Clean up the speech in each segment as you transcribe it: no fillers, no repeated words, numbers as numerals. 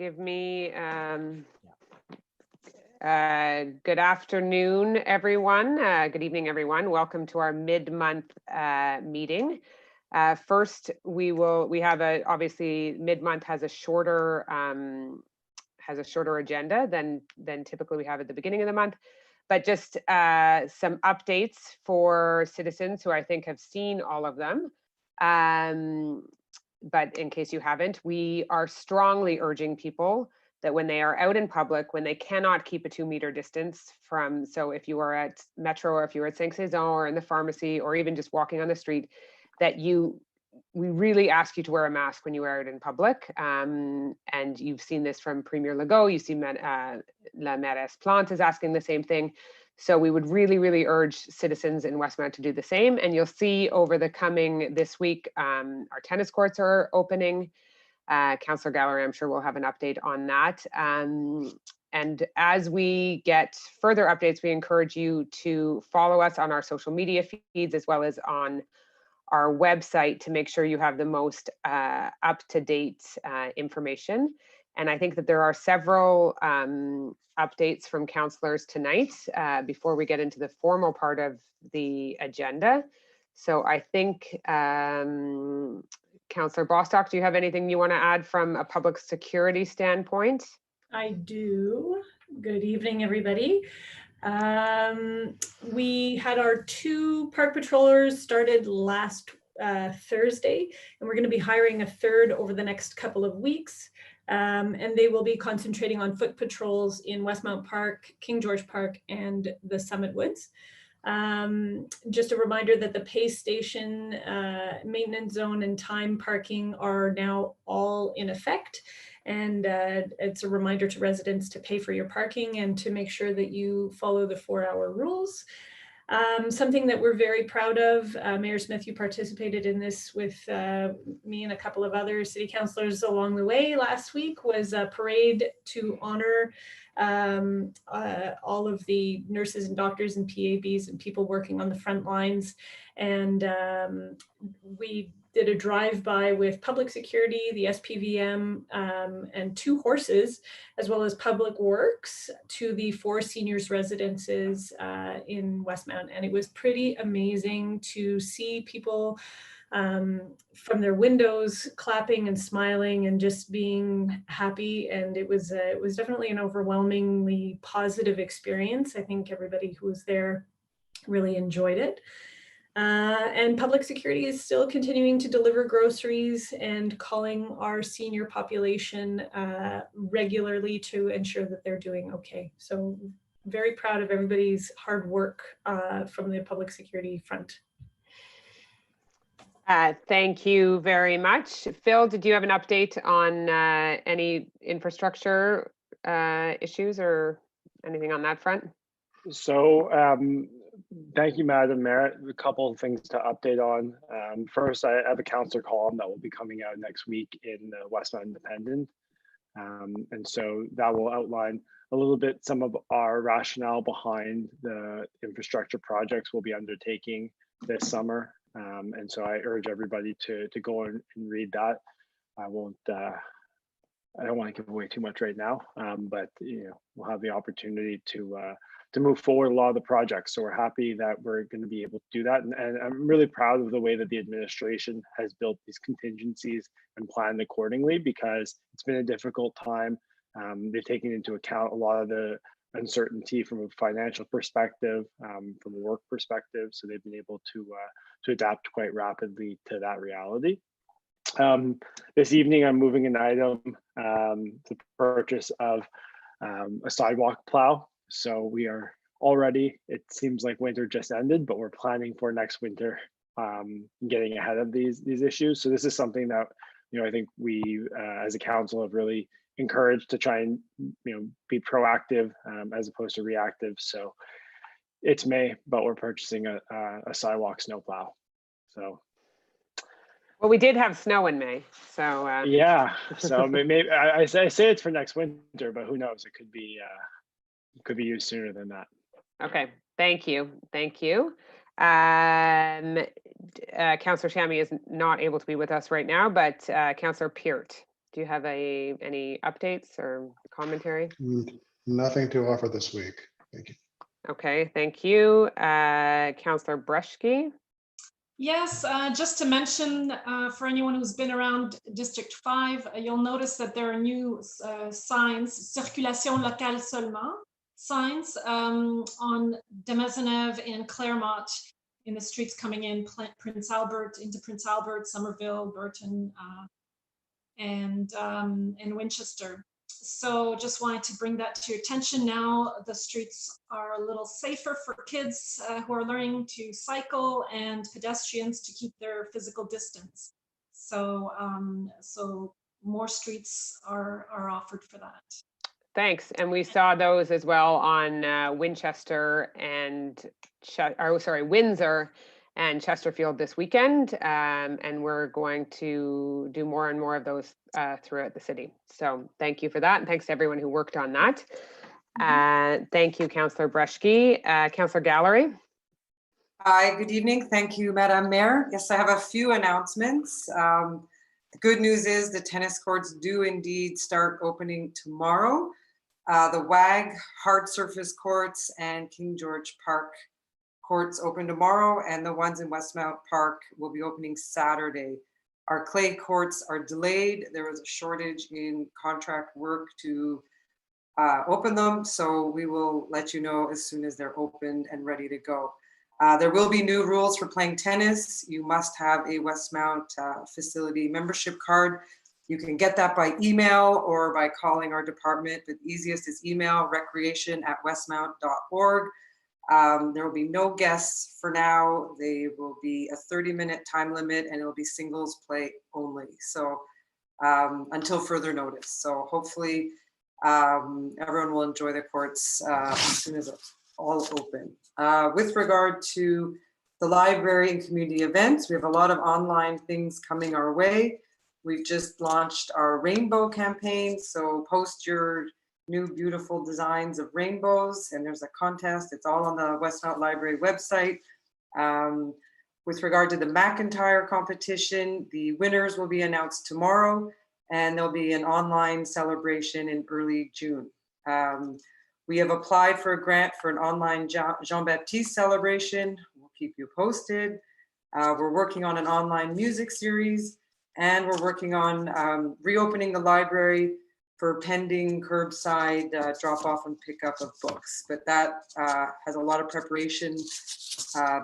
give me good afternoon, everyone. Good evening, everyone. Welcome to our mid-month meeting. First, we have obviously mid-month has a shorter agenda than typically we have at the beginning of the month. But just some updates for citizens who I think have seen all of them. But in case you haven't, we are strongly urging people that when they are out in public, when they cannot keep a 2-meter distance from, so if you are at Metro or if you're at Saint-Saison or in the pharmacy or even just walking on the street, that we really ask you to wear a mask when you are out in public. And you've seen this from Premier Legault, you've seen La Mairesse Plante is asking the same thing. So we would really, really urge citizens in Westmount to do the same. And you'll see over the coming this week, our tennis courts are opening. Councillor Gallery, I'm sure we'll have an update on that. And as we get further updates, we encourage you to follow us on our social media feeds as well as on our website to make sure you have the most up-to-date information. And I think that there are several updates from councillors tonight before we get into the formal part of the agenda. So I think, Councillor Bostock, do you have anything you want to add from a public security standpoint? I do. Good evening, everybody. We had our 2 park patrollers started last Thursday, and we're going to be hiring a 3rd over the next couple of weeks. And they will be concentrating on foot patrols in Westmount Park, King George Park, and the Summit Woods. Just a reminder that the pay station, maintenance zone, and time parking are now all in effect. And it's a reminder to residents to pay for your parking and to make sure that you follow the 4-hour rules. Something that we're very proud of, Mayor Smith, you participated in this with me and a couple of other city councillors along the way last week, was a parade to honor all of the nurses and doctors and PABs and people working on the front lines. And we did a drive-by with public security, the SPVM, and 2 horses, as well as Public Works, to the 4 seniors residences in Westmount. And it was pretty amazing to see people from their windows clapping and smiling and just being happy. And it was definitely an overwhelmingly positive experience. I think everybody who was there really enjoyed it. And public security is still continuing to deliver groceries and calling our senior population regularly to ensure that they're doing okay. So very proud of everybody's hard work from the public security front. Thank you very much. Phil, did you have an update on any infrastructure issues or anything on that front? So thank you, Madam Mayor. A couple of things to update on. First, I have a councillor column that will be coming out next week in the Westmount Independent. And so that will outline a little bit some of our rationale behind the infrastructure projects we'll be undertaking this summer. And so I urge everybody to go and read that. I don't want to give away too much right now, but we'll have the opportunity to move forward a lot of the projects. So we're happy that we're going to be able to do that. And I'm really proud of the way that the administration has built these contingencies and planned accordingly, because it's been a difficult time. They've taken into account a lot of the uncertainty from a financial perspective, from a work perspective. So they've been able to adapt quite rapidly to that reality. This evening, I'm moving an item, the purchase of a sidewalk plow. So we are already, it seems like winter just ended, but we're planning for next winter, getting ahead of these issues. So this is something that, I think we as a council have really encouraged to try and, be proactive as opposed to reactive. So it's May, but we're purchasing a sidewalk snowplow. So. Well, we did have snow in May, so. Yeah, so maybe I say it's for next winter, but who knows? It could be used sooner than that. Okay, thank you. Councillor Shammy is not able to be with us right now, but Councillor Peart, do you have any updates or commentary? Nothing to offer this week. Thank you. Okay, thank you. Councillor Brushke. Yes, just to mention for anyone who's been around District 5, you'll notice that there are new signs, circulation locale seulement signs on de Maisonneuve and Claremont in the streets coming in Prince Albert, into Prince Albert, Somerville, Burton, and Winchester. So just wanted to bring that to your attention. Now the streets are a little safer for kids who are learning to cycle and pedestrians to keep their physical distance. So so more streets are offered for that. Thanks. And we saw those as well on Winchester and Windsor and Chesterfield this weekend. And we're going to do more and more of those throughout the city. So thank you for that. And thanks to everyone who worked on that. Thank you, Councillor Brushke. Councillor Gallery. Hi, good evening. Thank you, Madam Mayor. Yes, I have a few announcements. The good news is the tennis courts do indeed start opening tomorrow. The WAG hard surface courts and King George Park courts open tomorrow, and the ones in Westmount Park will be opening Saturday. Our clay courts are delayed. There was a shortage in contract work to open them, so we will let you know as soon as they're opened and ready to go. There will be new rules for playing tennis. You must have a Westmount facility membership card. You can get that by email or by calling our department, but easiest is email, recreation@westmount.org. There will be no guests for now. They will be a 30-minute time limit and it will be singles play only. So until further notice. So hopefully everyone will enjoy the courts as soon as it's all open. With regard to the library and community events, we have a lot of online things coming our way. We've just launched our rainbow campaign. So post your new beautiful designs of rainbows, and there's a contest. It's all on the Westmount Library website. With regard to the McIntyre competition, the winners will be announced tomorrow, and there'll be an online celebration in early June. We have applied for a grant for an online Jean-Baptiste celebration. We'll keep you posted. We're working on an online music series, and we're working on reopening the library for pending curbside drop-off and pickup of books. But that has a lot of preparation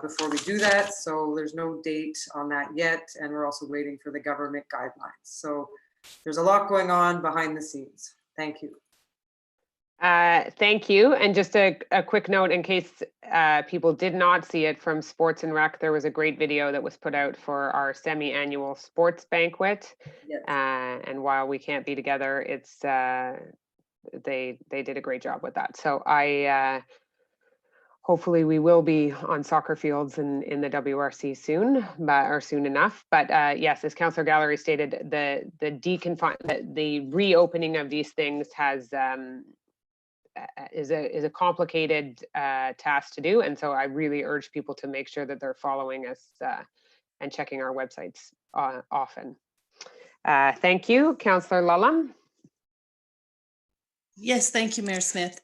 before we do that. So there's no date on that yet. And we're also waiting for the government guidelines. So there's a lot going on behind the scenes. Thank you. Thank you. And just a quick note in case people did not see it from Sports and Rec, there was a great video that was put out for our semi-annual sports banquet. Yes. And while we can't be together, it's they did a great job with that. So hopefully we will be on soccer fields in the WRC soon, or soon enough. But yes, as Councillor Gallery stated, the reopening of these things is a complicated task to do, and so I really urge people to make sure that they're following us and checking our websites often. Thank you, Councillor Lulham. Yes, thank you, Mayor Smith.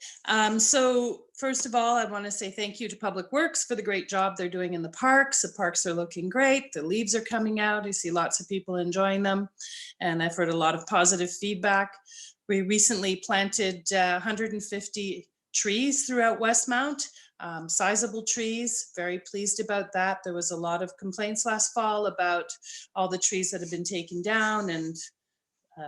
So first of all, I want to say thank you to Public Works for the great job they're doing in the parks. The parks are looking great. The leaves are coming out. I see lots of people enjoying them, and I've heard a lot of positive feedback. We recently planted 150 trees throughout Westmount, sizable trees, very pleased about that. There was a lot of complaints last fall about all the trees that have been taken down and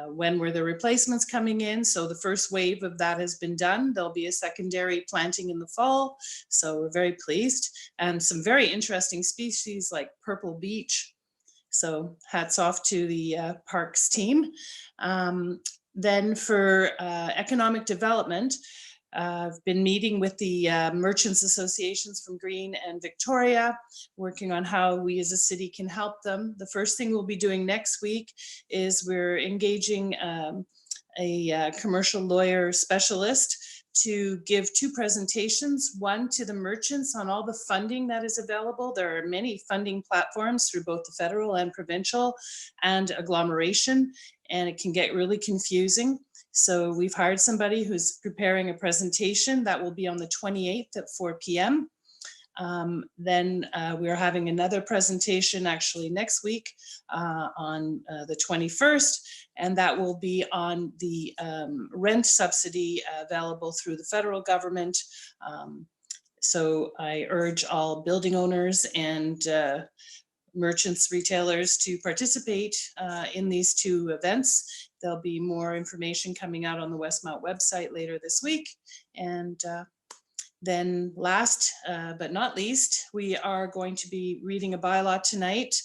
when were the replacements coming in. So the first wave of that has been done. There'll be a secondary planting in the fall. So we're very pleased, and some very interesting species like purple beech. So hats off to the parks team. Then for economic development, I've been meeting with the merchants associations from Green and Victoria, working on how we as a city can help them. The first thing we'll be doing next week is we're engaging a commercial lawyer specialist to give 2 presentations, one to the merchants on all the funding that is available. There are many funding platforms through both the federal and provincial and agglomeration. and it can get really confusing. So we've hired somebody who's preparing a presentation that will be on the 28th at 4 p.m. Then we're having another presentation actually next week on the 21st, and that will be on the rent subsidy available through the federal government. So I urge all building owners and merchants, retailers to participate in these two events. There'll be more information coming out on the Westmount website later this week. And then last but not least, we are going to be reading a bylaw tonight.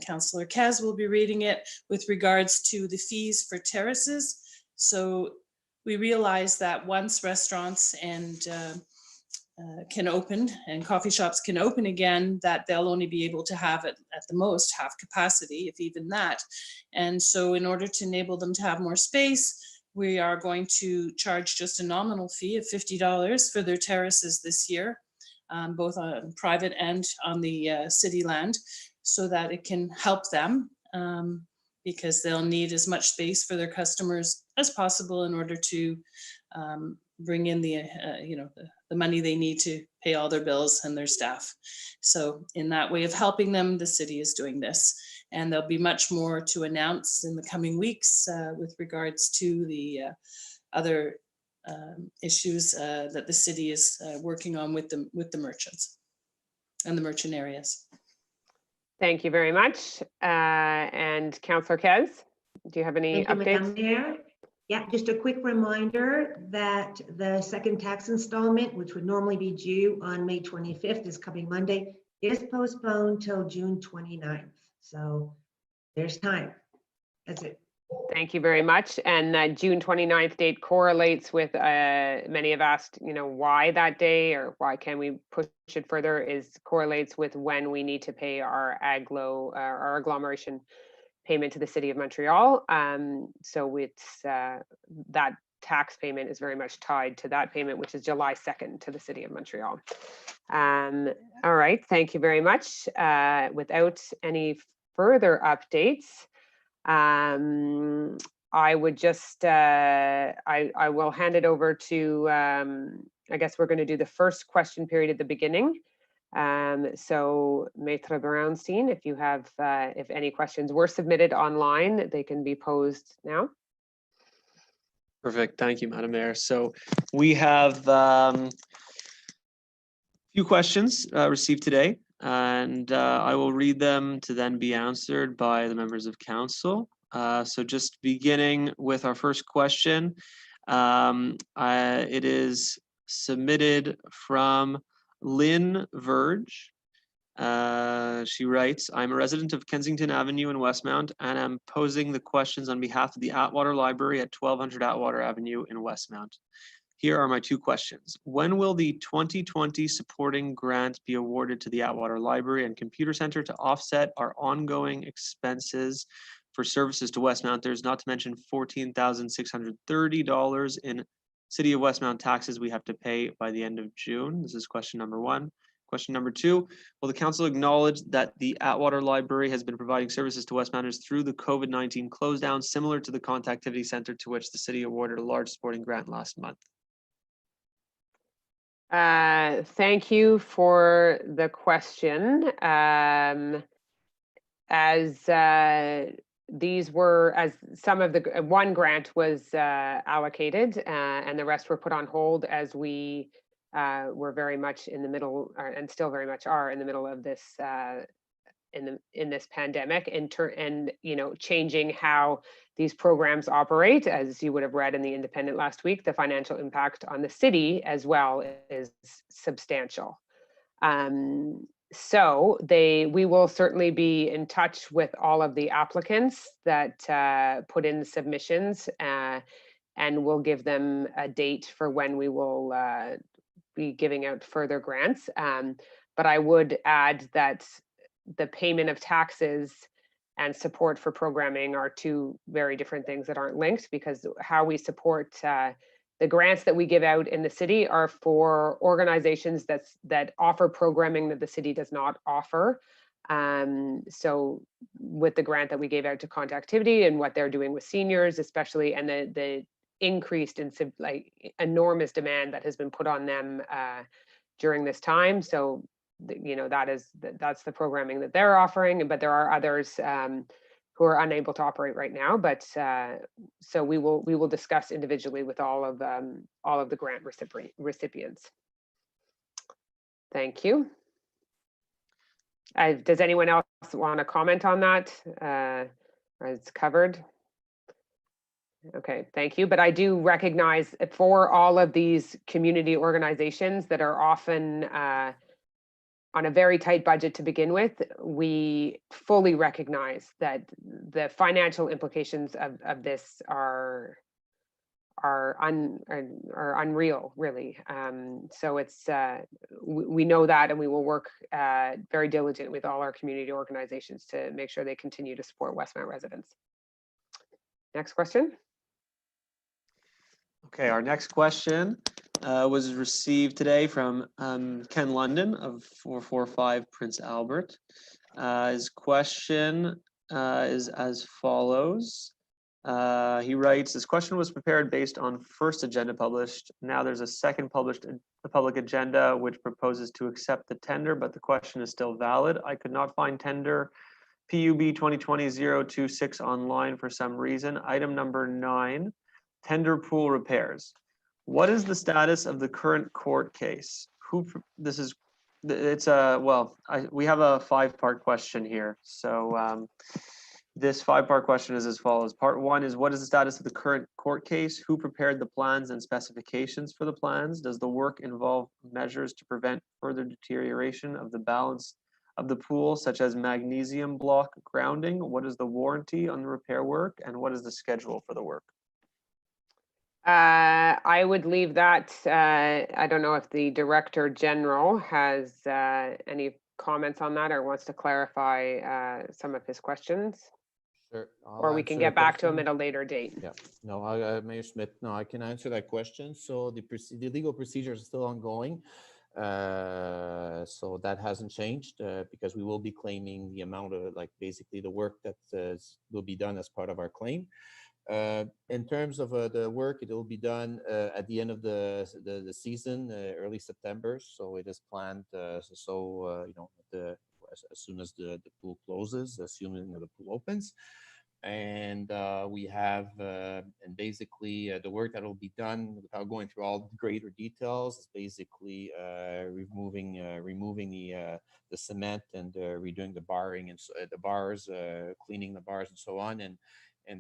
Councillor Kez will be reading it with regards to the fees for terraces. So we realize that once restaurants and can open and coffee shops can open again, that they'll only be able to have it at the most half capacity, if even that. And so in order to enable them to have more space, we are going to charge just a nominal fee of $50 for their terraces this year, both on private and on the city land, so that it can help them because they'll need as much space for their customers as possible in order to bring in the the money they need to pay all their bills and their staff. So in that way of helping them, the city is doing this. And there'll be much more to announce in the coming weeks with regards to the other issues that the city is working on with the merchants and the merchant areas. Thank you very much. And Councillor Kez, do you have any Thank you, updates? Madam Mayor. Yeah, just a quick reminder that the second tax installment, which would normally be due on May 25th, is coming Monday, is postponed till June 29th. So there's time. That's it. Thank you very much. And that June 29th date correlates with, many have asked, why that day or why can we push it further, correlates with when we need to pay our our agglomeration payment to the City of Montreal. So it's that tax payment is very much tied to that payment, which is July 2nd to the City of Montreal. All right, thank you very much. Without any further updates, I would just, I will hand it over to, I guess we're going to do the first question period at the beginning. So Maitre Brownstein, if you have, if any questions were submitted online, they can be posed now. Perfect. Thank you, Madam Mayor. So we have a few questions received today, and I will read them to then be answered by the members of council. So just beginning with our first question, it is submitted from Lynn Verge. She writes, I'm a resident of Kensington Avenue in Westmount, and I'm posing the questions on behalf of the Atwater Library at 1200 Atwater Avenue in Westmount. Here are my two questions. When will the 2020 supporting grant be awarded to the Atwater Library and Computer Center to offset our ongoing expenses for services to Westmounters, not to mention $14,630 in City of Westmount taxes we have to pay by the end of June? This is question number one. Question number two, will the council acknowledge that the Atwater Library has been providing services to Westmounters through the COVID-19 close down, similar to the Contactivity Center to which the city awarded a large supporting grant last month? Thank you for the question. These were, as some of the, one grant was allocated and the rest were put on hold as we were very much in the middle, and still very much are in the middle of this, in this pandemic, and changing how these programs operate. As you would have read in the Independent last week, the financial impact on the city as well is substantial. So we will certainly be in touch with all of the applicants that put in submissions, and we'll give them a date for when we will be giving out further grants. But I would add that the payment of taxes and support for programming are two very different things that aren't linked, because how we support the grants that we give out in the city are for organizations that offer programming that the city does not offer. So with the grant that we gave out to Contactivity and what they're doing with seniors, especially, and the increased and like enormous demand that has been put on them during this time. So, you know, that's the programming that they're offering, but there are others who are unable to operate right now. But so we will discuss individually with all of the grant recipients. Thank you. Does anyone else want to comment on that? It's covered. Okay, thank you. But I do recognize for all of these community organizations that are often on a very tight budget to begin with, we fully recognize that the financial implications of this are unreal, really. So it's we know that, and we will work very diligent with all our community organizations to make sure they continue to support Westmount residents. Next question. Okay, our next question was received today from Ken London of 445 Prince Albert. His question is as follows. He writes, this question was prepared based on first agenda published. Now there's a second published public agenda which proposes to accept the tender, but the question is still valid. I could not find tender PUB 2020-026 online for some reason. Item number 9, tender pool repairs. What is the status of the current court case? We have a 5-part question here. So this 5-part question is as follows. Part 1 is, what is the status of the current court case? Who prepared the plans and specifications for the plans? Does the work involve measures to prevent further deterioration of the balance of the pool, such as magnesium block grounding? What is the warranty on the repair work? And what is the schedule for the work? I would leave that. I don't know if the Director General has any comments on that or wants to clarify some of his questions. Sure. Or we can get back to him at a later date. Yeah, no, Mayor Smith, no, I can answer that question. So the legal procedure is still ongoing. So that hasn't changed because we will be claiming the amount of, like, basically the work that will be done as part of our claim. In terms of the work, it will be done at the end of the season, early September. So it is planned. You know, as soon as the pool closes, assuming the pool opens. And we have, and basically the work that will be done, without going through all the greater details, is basically removing the cement and redoing the barring and the bars, cleaning the bars and so on, and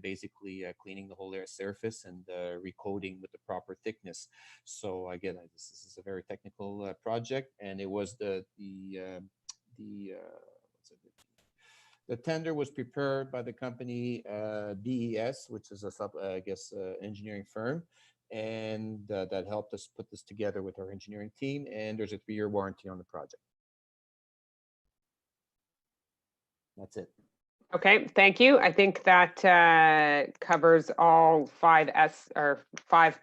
basically cleaning the whole air surface and recoating with the proper thickness. So again, this is a very technical project, and it was the tender was prepared by the company BES, which is a engineering firm, and that helped us put this together with our engineering team. And there's a 3-year warranty on the project. That's it. Okay, thank you. I think that covers all 5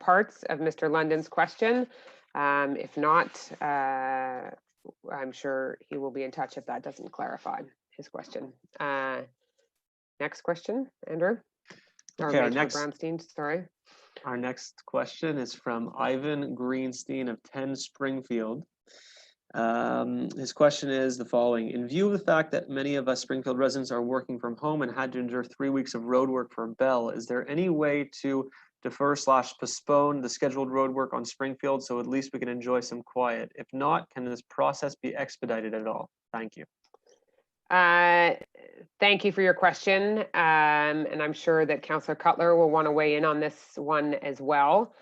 parts of Mr. London's question. If not, I'm sure he will be in touch if that doesn't clarify his question. Next question, Andrew. Okay, our next Brownstein, sorry. Our next question is from Ivan Greenstein of 10 Springfield. His question is the following. In view of the fact that many of us Springfield residents are working from home and had to endure 3 weeks of road work for Bell, is there any way to defer/postpone the scheduled road work on Springfield so at least we can enjoy some quiet? If not, can this process be expedited at all? Thank you. Thank you for your question. And I'm sure that Councillor Cutler will want to weigh in on this one as well.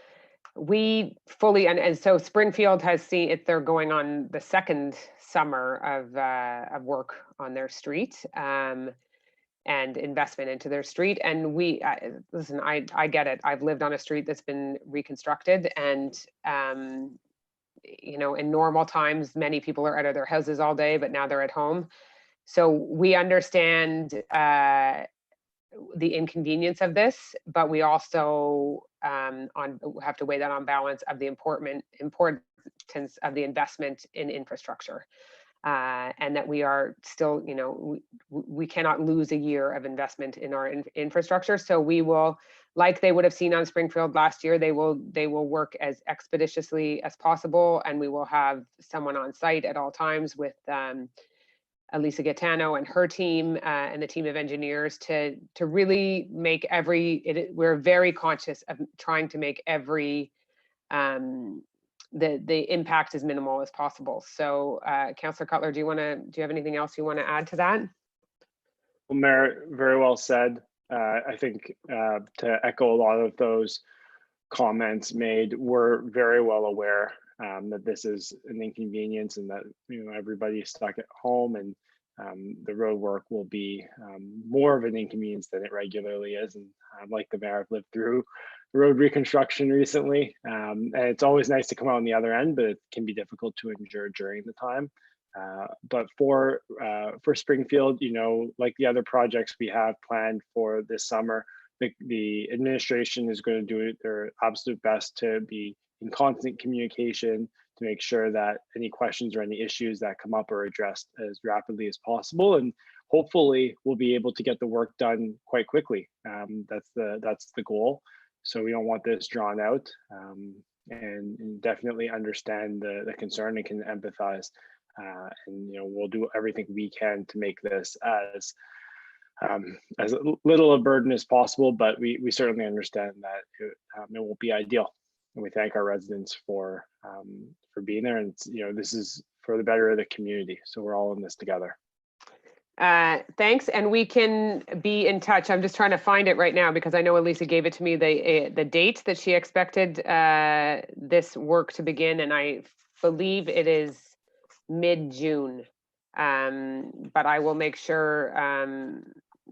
We fully, and so Springfield has seen it, they're going on the 2nd summer of work on their street and investment into their street. And listen, I get it. I've lived on a street that's been reconstructed, and you know, in normal times, many people are out of their houses all day, but now they're at home. So we understand the inconvenience of this, but we also have to weigh that on balance of the importance of the investment in infrastructure. and that we are still, you know, we cannot lose a year of investment in our infrastructure. So we will, like they would have seen on Springfield last year, they will work as expeditiously as possible, and we will have someone on site at all times with Elisa Gaetano and her team and the team of engineers to really make we're very conscious of trying to make every the impact as minimal as possible. So Councillor Cutler, do you have anything else you want to add to that? Well, Mayor, very well said. I think to echo a lot of those comments made, we're very well aware that this is an inconvenience and that, you know, everybody's stuck at home, and the road work will be more of an inconvenience than it regularly is. And like the mayor, I've lived through road reconstruction recently, and it's always nice to come out on the other end, but it can be difficult to endure during the time. But for Springfield, you know, like the other projects we have planned for this summer, the administration is going to do their absolute best to be in constant communication to make sure that any questions or any issues that come up are addressed as rapidly as possible. And hopefully we'll be able to get the work done quite quickly. That's the goal. So we don't want this drawn out, and definitely understand the concern and can empathize. And, you know, we'll do everything we can to make this as little a burden as possible, but we certainly understand that it won't be ideal. And we thank our residents for being there. And, you know, this is for the better of the community. So we're all in this together. Thanks, and we can be in touch. I'm just trying to find it right now because I know Elisa gave it to me, the date that she expected this work to begin, and I believe it is mid-June. But I will make sure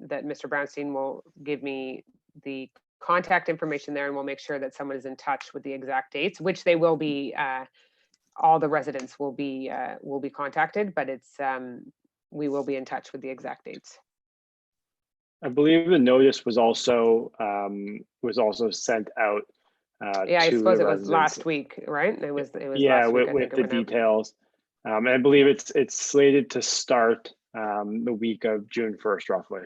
that Mr. Brownstein will give me the contact information there, and we'll make sure that someone is in touch with the exact dates, which they will be. All the residents will be contacted, but it's we will be in touch with the exact dates. I believe the notice was also sent out. Yeah, I suppose it was residents last week, right? It was yeah, last week, with the details. And I believe it's slated to start the week of June 1st, roughly.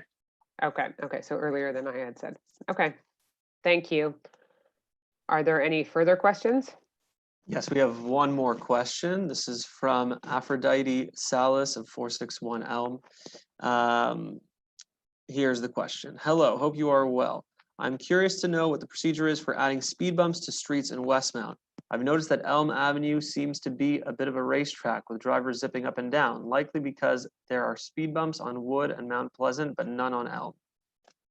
Okay, so earlier than I had said. Okay, thank you. Are there any further questions? Yes, we have one more question. This is from Aphrodite Salas of 461 Elm. Here's the question. Hello, hope you are well. I'm curious to know what the procedure is for adding speed bumps to streets in Westmount. I've noticed that Elm Avenue seems to be a bit of a racetrack with drivers zipping up and down, likely because there are speed bumps on Wood and Mount Pleasant, but none on Elm.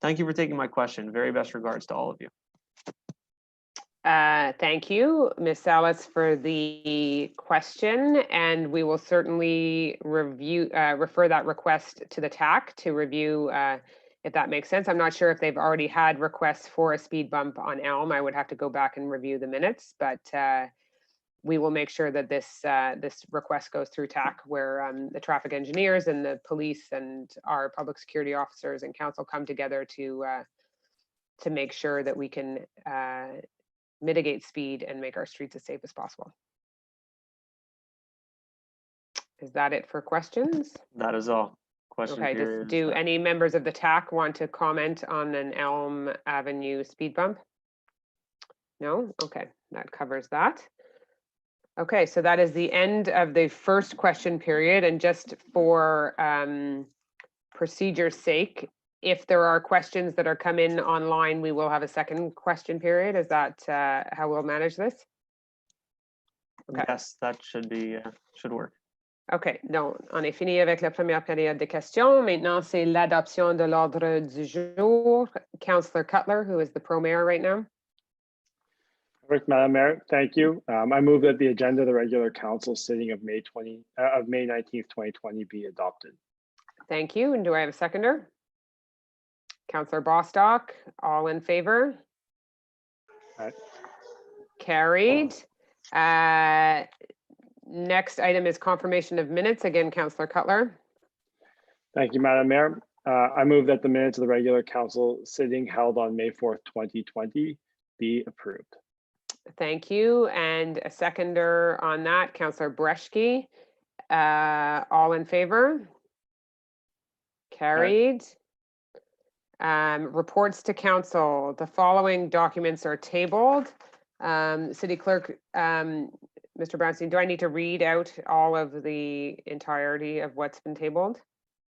Thank you for taking my question. Very best regards to all of you. Thank you, Ms. Salas, for the question, and we will certainly refer that request to the TAC to review if that makes sense. I'm not sure if they've already had requests for a speed bump on Elm. I would have to go back and review the minutes, but we will make sure that this request goes through TAC, where the traffic engineers and the police and our public security officers and council come together to make sure that we can mitigate speed and make our streets as safe as possible. Is that it for questions? That is all. Okay, do any members of the TAC want to comment on an Elm Avenue speed bump? No? Okay, that covers that. Okay, so that is the end of the first question period. And just for procedure's sake, if there are questions that are come in online, we will have a second question period. Is that how we'll manage this? Okay. Yes, that should work. OK, donc on est fini avec la première période de questions. Maintenant, c'est l'adoption de l'ordre du jour. Councillor Cutler, who is the pro-mayor right now. Madam Mayor, thank you. I move that the agenda of the regular council sitting of May 19th, 2020 be adopted. Thank you. And do I have a seconder? Councillor Bostock, all in favor? Aye. Carried. Next item is confirmation of minutes. Again, Councillor Cutler. Thank you, Madam Mayor. I move that the minutes of the regular council sitting held on May 4th, 2020 be approved. Thank you. And a seconder on that, Councillor Breschke. All in favor? Carried. Reports to council. The following documents are tabled. City Clerk, Mr. Brownstein, do I need to read out all of the entirety of what's been tabled?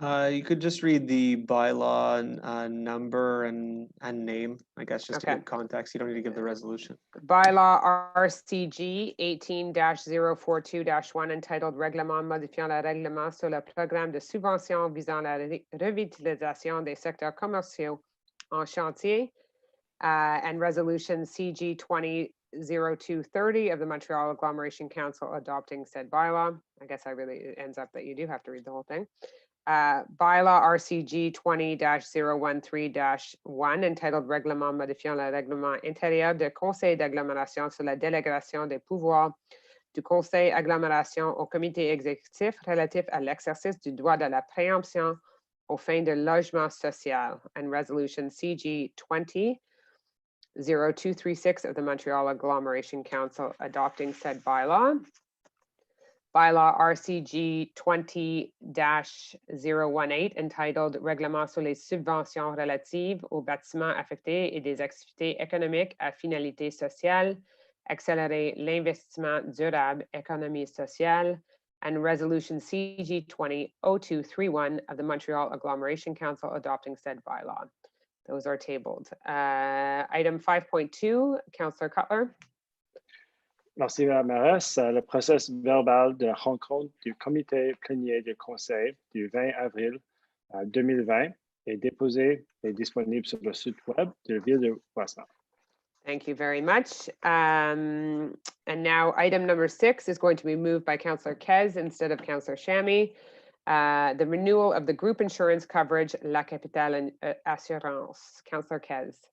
You could just read the bylaw number and name, I guess, just to Okay. give context. You don't need to give the resolution. Bylaw RCG 18-042-1 entitled Règlement modifiant le règlement sur le programme de subvention visant la revitalisation des secteurs commerciaux en chantier, and resolution CG 20-0230 of the Montreal Agglomeration Council adopting said bylaw. I guess it ends up that you do have to read the whole thing. Bylaw RCG 20-013-1 entitled Règlement modifiant le règlement intérieur du Conseil d'agglomération sur la délégation des pouvoirs du Conseil agglomération au comité exécutif relatif à l'exercice du droit de la préemption aux fins de logement social, and resolution CG 20-0236 of the Montreal Agglomeration Council adopting said bylaw. Bylaw RCG 20-018 entitled Règlement sur les subventions relatives aux bâtiments affectés et des activités économiques à finalité sociale, accélérer l'investissement durable, économie sociale, and resolution CG 20-0231 of the Montreal Agglomeration Council adopting said bylaw. Those are tabled. Item 5.2, Councillor Cutler. Merci, Madame la mairesse. Le processus verbal de rencontre du comité plénier du Conseil du 20 avril 2020 est déposé et disponible sur le site web de la Ville de Westmount. Thank you very much. And now item number 6 is going to be moved by Councillor Kez instead of Councillor Shammy. The renewal of the group insurance coverage, La Capitale Assurance. Councillor Kez.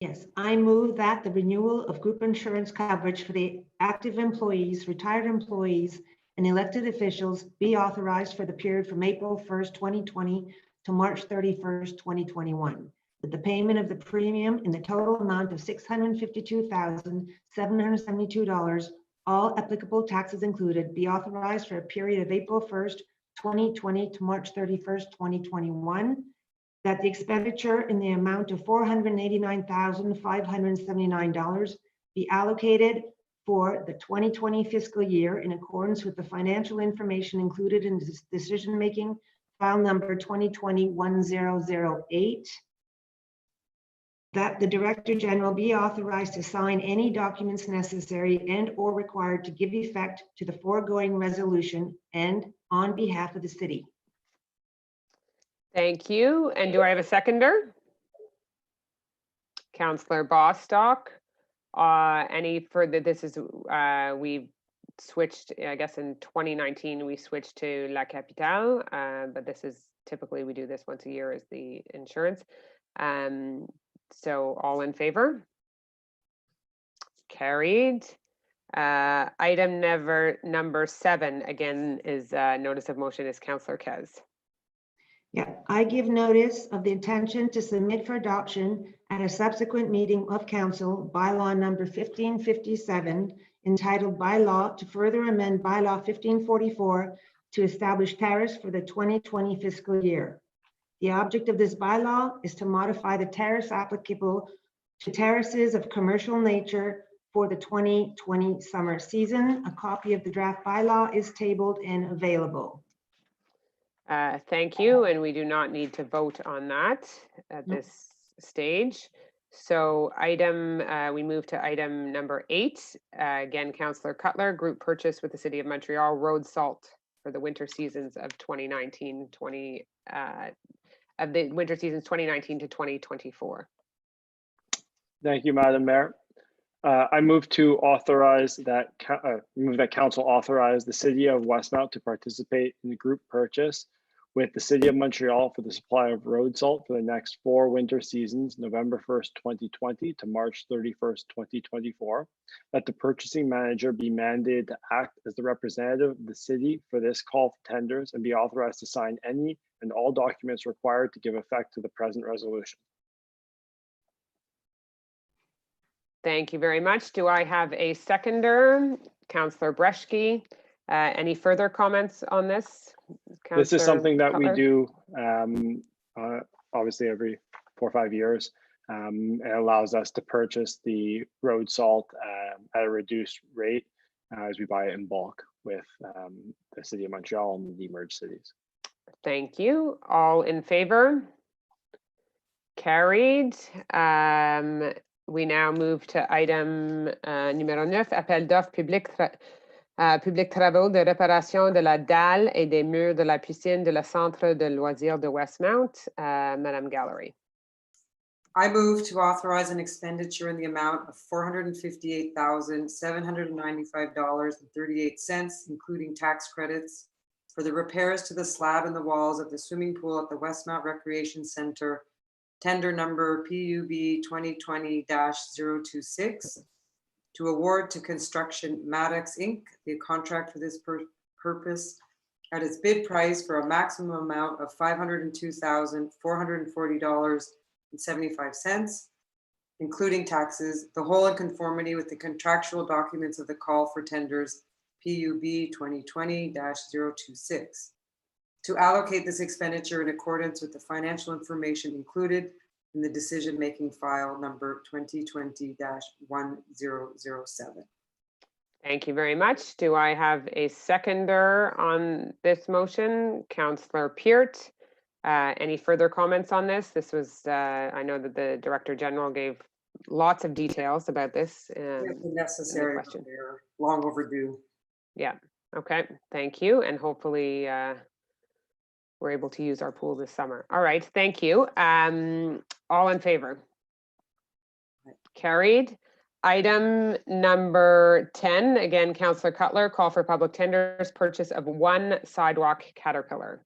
Yes, I move that the renewal of group insurance coverage for the active employees, retired employees, and elected officials be authorized for the period from April 1st, 2020 to March 31st, 2021, with the payment of the premium in the total amount of $652,772, all applicable taxes included, be authorized for a period of April 1st, 2020 to March 31st, 2021, that the expenditure in the amount of $489,579 be allocated for the 2020 fiscal year in accordance with the financial information included in decision-making file number 2020-1008, that the Director General be authorized to sign any documents necessary and or required to give effect to the foregoing resolution and on behalf of the city. Thank you. And do I have a seconder? Councillor Bostock. Any further? This is, we switched, I guess in 2019, we switched to La Capitale, but this is typically we do this once a year as the insurance. So all in favor? Carried. Item number 7, again, is notice of motion is Councillor Kez. Yeah, I give notice of the intention to submit for adoption at a subsequent meeting of council bylaw number 1557 entitled Bylaw to further amend bylaw 1544 to establish tariffs for the 2020 fiscal year. The object of this bylaw is to modify the tariffs applicable to terraces of commercial nature for the 2020 summer season. A copy of the draft bylaw is tabled and available. Thank you, and we do not need to vote on that at this stage. So we move to item number 8. Again, Councillor Cutler, group purchase with the City of Montreal road salt for the winter seasons of 2019 to 2024. Thank you, Madam Mayor. I move to authorize that council authorize the City of Westmount to participate in the group purchase with the City of Montreal for the supply of road salt for the next 4 winter seasons, November 1st, 2020 to March 31st, 2024. That the purchasing manager be mandated to act as the representative of the city for this call for tenders and be authorized to sign any and all documents required to give effect to the present resolution. Thank you very much. Do I have a seconder? Councillor Breschke. Any further comments on this? This is Councillor something that we Cutler? do obviously every 4 or 5 years. It allows us to purchase the road salt at a reduced rate as we buy it in bulk with the City of Montreal and the merged cities. Thank you. All in favor? Carried. We now move to item numéro 9, appel d'offres public travaux de réparation de la dalle et des murs de la piscine de la centre de loisirs de Westmount. Madame Gallery. I move to authorize an expenditure in the amount of $458,795.38, including tax credits, for the repairs to the slab in the walls of the swimming pool at the Westmount Recreation Center, tender number PUB 2020-026, to award to Construction Maddox Inc. the contract for this purpose at its bid price for a maximum amount of $502,440.75, including taxes, the whole in conformity with the contractual documents of the call for tenders PUB 2020-026. To allocate this expenditure in accordance with the financial information included in the decision-making file number 2020-1007. Thank you very much. Do I have a seconder on this motion? Councillor Peart. Any further comments on this? This was, I know that the Director General gave lots of details about this. If necessary, but they're long overdue. Yeah, okay, thank you. And hopefully we're able to use our pool this summer. All right, thank you. All in favor? Carried. Item number 10, again, Councillor Cutler, call for public tenders, purchase of 1 sidewalk Caterpillar.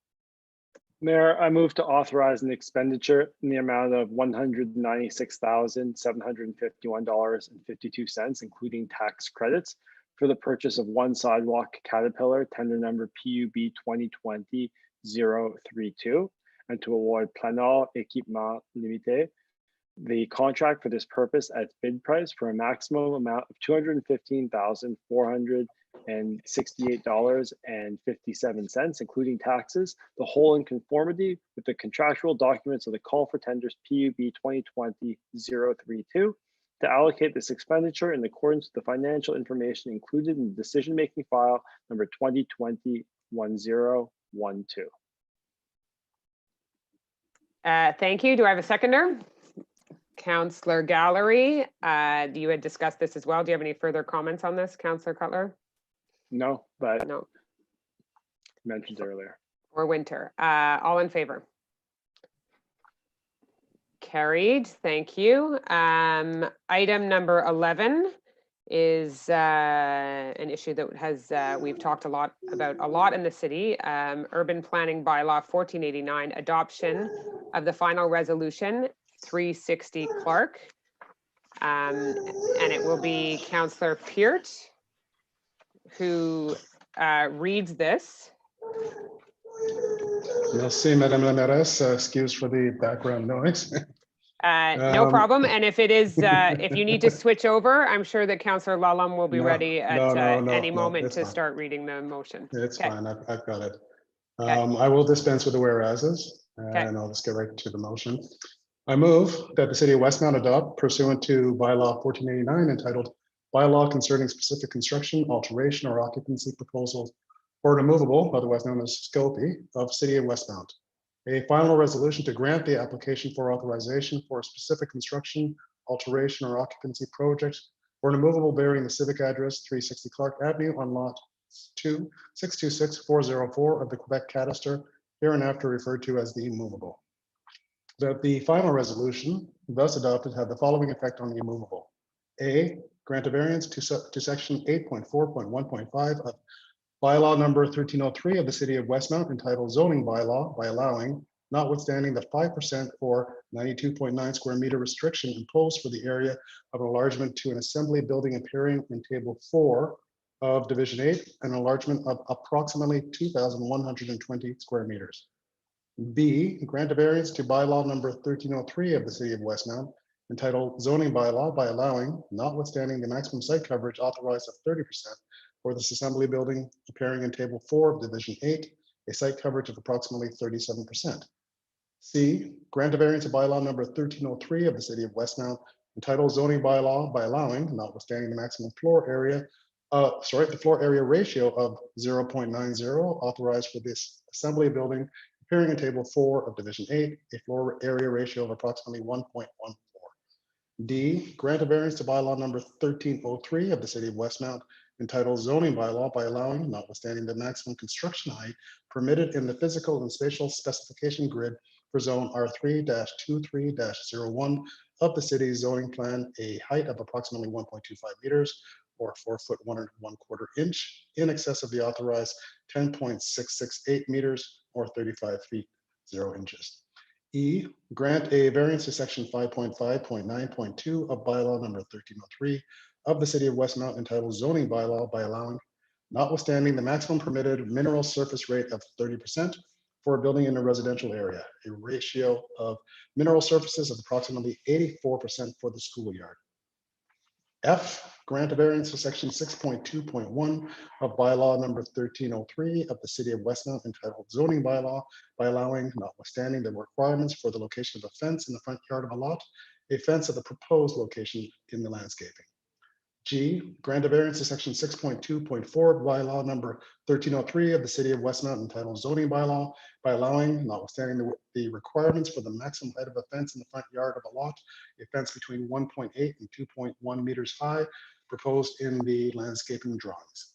Mayor, I move to authorize an expenditure in the amount of $196,751.52, including tax credits, for the purchase of 1 sidewalk Caterpillar, tender number PUB 2020-032, and to award Planor Équipement Limité the contract for this purpose at bid price for a maximum amount of $215,468.57, including taxes, the whole in conformity with the contractual documents of the call for tenders PUB 2020-032, to allocate this expenditure in accordance with the financial information included in the decision-making file number 2020-1012. Thank you. Do I have a seconder? Councillor Gallery, you had discussed this as well. Do you have any further comments on this, Councillor Cutler? No, but no. Mentioned earlier. Or Winter. All in favor? Carried. Thank you. Item number 11 is an issue that has we've talked about a lot in the city. Urban Planning Bylaw 1489, adoption of the final resolution 360 Clark, and it will be Councillor Peart who reads this. Merci, Madame la Mairesse. Excuse for the background noise. No problem. And if it is, if you need to switch over, I'm sure that Councillor Lallam will be ready at any moment to start reading the motion. It's fine. I've got it. I will dispense with the whereases, and I'll just get right to the motion. I move that the City of Westmount adopt, pursuant to Bylaw 1489, entitled Bylaw Concerning Specific Construction, Alteration, or Occupancy Proposals or Removable, otherwise known as SCOPE, of City of Westmount, a final resolution to grant the application for authorization for a specific construction, alteration, or occupancy project or removable bearing the civic address 360 Clark Avenue on lot 2, 626404 of the Quebec Cadaster, hereinafter referred to as the immovable. That the final resolution, thus adopted, have the following effect on the immovable. A, grant a variance to section 8.4.1.5 of bylaw number 1303 of the City of Westmount, entitled Zoning Bylaw, by allowing, notwithstanding the 5% or 92.9 square meter restriction imposed for the area of enlargement to an assembly building appearing in table 4 of division 8, an enlargement of approximately 2,120 square meters. B, grant a variance to bylaw number 1303 of the City of Westmount, entitled Zoning Bylaw, by allowing, notwithstanding the maximum site coverage authorized of 30%, for this assembly building, appearing in Table 4 of Division 8, a site coverage of approximately 37%. C, grant a variance to bylaw number 1303 of the City of Westmount, entitled zoning bylaw by allowing, notwithstanding the maximum floor area, the floor area ratio of 0.90 authorized for this assembly building, appearing in Table 4 of Division 8, a floor area ratio of approximately 1.14. D, grant a variance to bylaw number 1303 of the City of Westmount, entitled zoning bylaw by allowing, notwithstanding the maximum construction height permitted in the physical and spatial specification grid for zone R3-23-01 of the city's zoning plan, a height of approximately 1.25 meters or 4 foot 1 1/4 inch in excess of the authorized 10.668 meters or 35 feet 0 inches. E, grant a variance to section 5.5.9.2 of bylaw number 1303 of the City of Westmount, entitled zoning bylaw by allowing, notwithstanding the maximum permitted mineral surface rate of 30% for a building in a residential area, a ratio of mineral surfaces of approximately 84% for the schoolyard. F, grant a variance to section 6.2.1 of bylaw number 1303 of the City of Westmount, entitled zoning bylaw by allowing, notwithstanding the requirements for the location of a fence in the front yard of a lot, a fence at the proposed location in the landscaping. G, grant a variance to section 6.2.4 of bylaw number 1303 of the City of Westmount, entitled zoning bylaw by allowing, notwithstanding the requirements for the maximum height of a fence in the front yard of a lot, a fence between 1.8 and 2.1 meters high proposed in the landscaping drawings.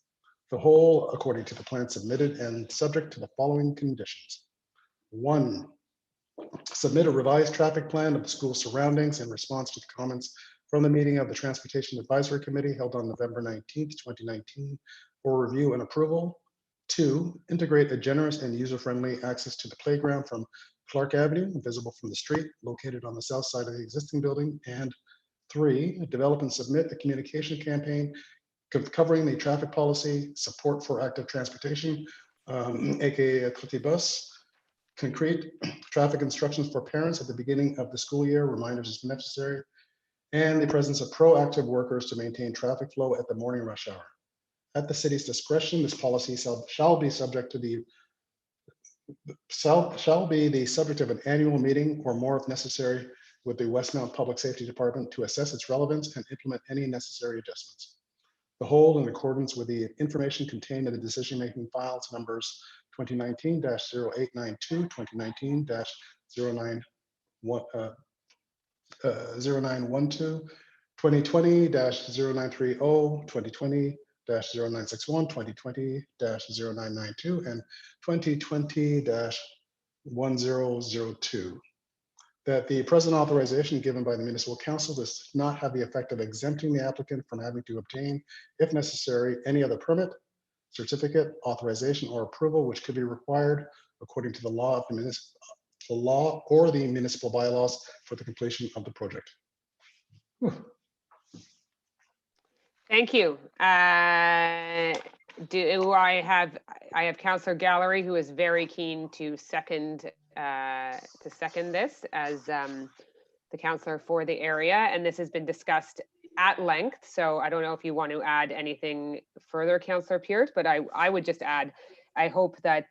The whole according to the plan submitted and subject to the following conditions. 1, submit a revised traffic plan of the school surroundings in response to the comments from the meeting of the Transportation Advisory Committee held on November 19th, 2019 for review and approval. 2, integrate a generous and user-friendly access to the playground from Clark Avenue, visible from the street, located on the south side of the existing building. And 3, develop and submit a communication campaign covering the traffic policy, support for active transportation, aka a bus, concrete traffic instructions for parents at the beginning of the school year, reminders if necessary, and the presence of proactive workers to maintain traffic flow at the morning rush hour. At the city's discretion, this policy shall be the subject of an annual meeting or more if necessary with the Westmount Public Safety Department to assess its relevance and implement any necessary adjustments. The whole in accordance with the information contained in the decision-making files numbers 2019-0892, 2019-0912, 2020-0930, 2020-0961, 2020-0992, and 2020-1002. That the present authorization given by the municipal council does not have the effect of exempting the applicant from having to obtain, if necessary, any other permit, certificate, authorization, or approval which could be required according to the law of the law or the municipal bylaws for the completion of the project. Thank you. I have Councillor Gallery, who is very keen to second this as the councillor for the area, and this has been discussed at length. So I don't know if you want to add anything further, Councillor Pearce, but I would just add, I hope that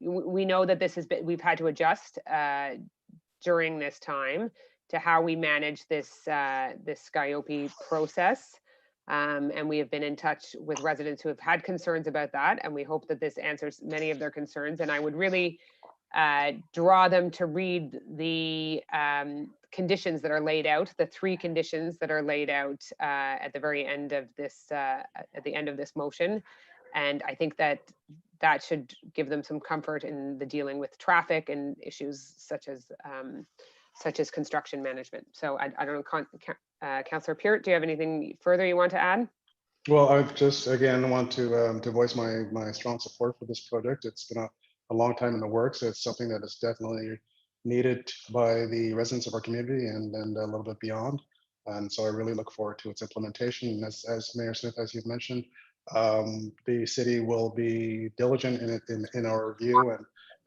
we know that we've had to adjust during this time to how we manage this SCIOPE process. And we have been in touch with residents who have had concerns about that, and we hope that this answers many of their concerns. And I would really draw them to read the conditions that are laid out, the 3 conditions that are laid out at the very end of this, at the end of this motion. And I think that should give them some comfort in the dealing with traffic and issues such as construction management. So I don't know, Councillor Peart, do you have anything further you want to add? Well, I just again want to voice my strong support for this project. It's been a long time in the works. It's something that is definitely needed by the residents of our community and a little bit beyond. And so I really look forward to its implementation. And as Mayor Smith, as you've mentioned, the city will be diligent in our review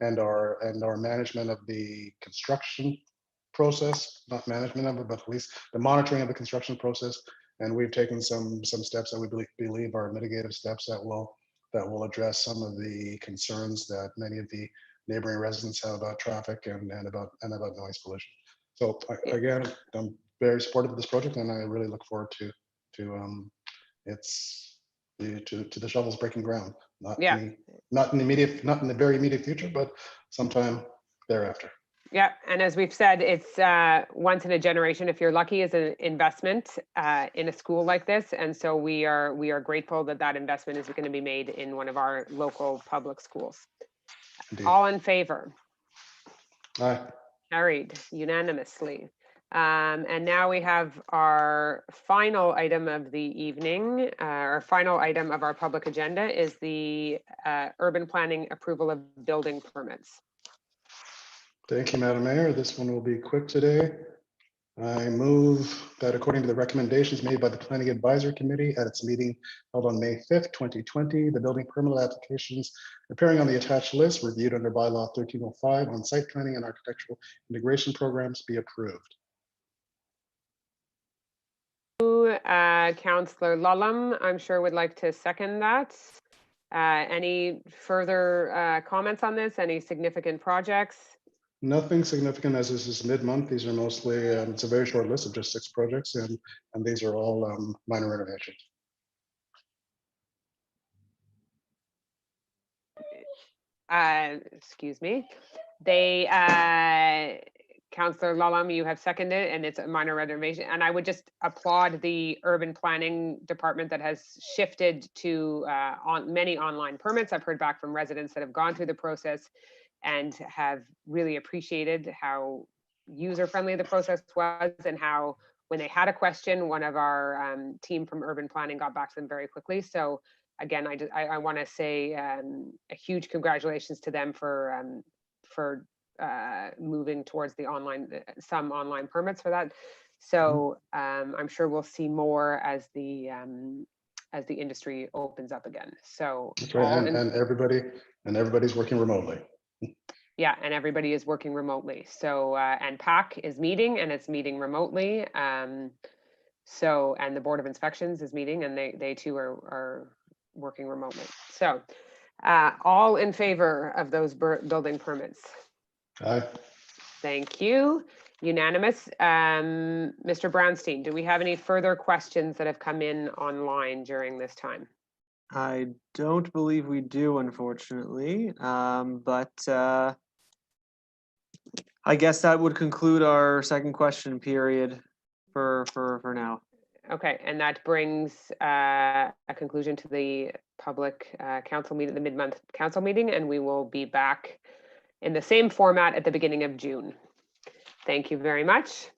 and our management of the construction process, not management of it, but at least the monitoring of the construction process and we've taken some steps that we believe are mitigative steps that will address some of the concerns that many of the neighboring residents have about traffic and about noise pollution. So again, I'm very supportive of this project, and I really look forward to the shovels breaking ground. Not in the very immediate future, but sometime thereafter. Yeah, and as we've said, it's once in a generation, if you're lucky, is an investment in a school like this. And so we are grateful that that investment is going to be made in one of our local public schools. Indeed. All in favor? Aye. Carried unanimously. And now we have our final item of the evening. Our final item of our public agenda is the urban planning approval of building permits. Thank you, Madam Mayor. This one will be quick today. I move that according to the recommendations made by the Planning Advisory Committee at its meeting held on May 5th, 2020, the building permit applications appearing on the attached list reviewed under bylaw 1305 on site planning and architectural integration programs be approved. Councillor Lulham, I'm sure would like to second that. Any further comments on this? Any significant projects? Nothing significant, as this is mid-month. These are mostly, it's a very short list of just 6 projects, and these are all minor renovations. Excuse me. Councillor Lulham, you have seconded, and it's a minor renovation. And I would just applaud the urban planning department that has shifted to many online permits. I've heard back from residents that have gone through the process and have really appreciated how user-friendly the process was, and how when they had a question, one of our team from urban planning got back to them very quickly. So again, I want to say a huge congratulations to them for moving towards the some online permits for that. So I'm sure we'll see more as the industry opens up again. So that's right, and everybody's working remotely. Yeah, and everybody is working remotely. So and PAC is meeting, and it's meeting remotely. So and the Board of Inspections is meeting, and they too are working remotely. So all in favor of those building permits? Aye. Thank you. Unanimous. Mr. Brownstein, do we have any further questions that have come in online during this time? I don't believe we do, unfortunately, but I guess that would conclude our second question period for now. Okay, and that brings a conclusion to the public council meeting, the mid-month council meeting, and we will be back in the same format at the beginning of June. Thank you very much.